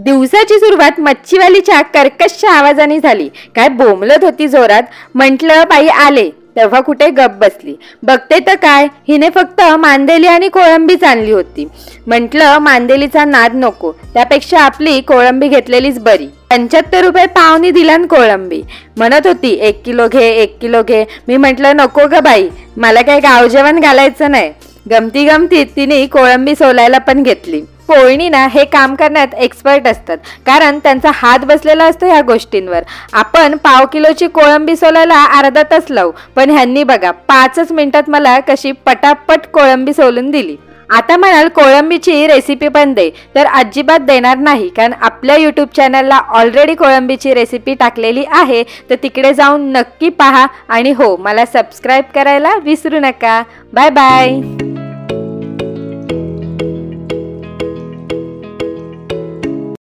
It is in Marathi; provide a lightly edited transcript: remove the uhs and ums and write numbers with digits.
दिवसाची सुरुवात मच्छीवालीच्या कर्कश आवाजाने झाली। काय बोंबलत होती जोरात। म्हटलं बाई आले, तेव्हा कुठे गप बसली। बघते तर काय, हिने फक्त मांदेली आणि कोळंबीच आणली होती। म्हटलं मांदेलीचा नाद नको, त्यापेक्षा आपली कोळंबी घेतलेलीच बरी। 75 रुपये पावनी दिलान कोळंबी। म्हणत होती 1 किलो घे 1 किलो घे। मी म्हटलं नको ग बाई, मला काय गावजेवण घालायचं नाही। गमती गमतीत तिने कोळंबी सोलायला पण घेतली। कोळणी ना हे काम करण्यात एक्सपर्ट असतात, कारण त्यांचा हात बसलेला असतो ह्या गोष्टींवर। आपण पाव किलोची कोळंबी सोलायला अर्धा तास लावू, पण ह्यांनी बघा 5च मिनिटात मला कशी पटापट कोळंबी सोलून दिली। आता म्हणाल कोळंबीची रेसिपी पण दे, तर अजिबात देणार नाही, कारण आपल्या यूट्यूब चॅनलला ऑलरेडी कोळंबीची रेसिपी टाकलेली आहे, तर तिकडे जाऊन नक्की पहा। आणि हो, मला सबस्क्राईब करायला विसरू नका। Bye bye.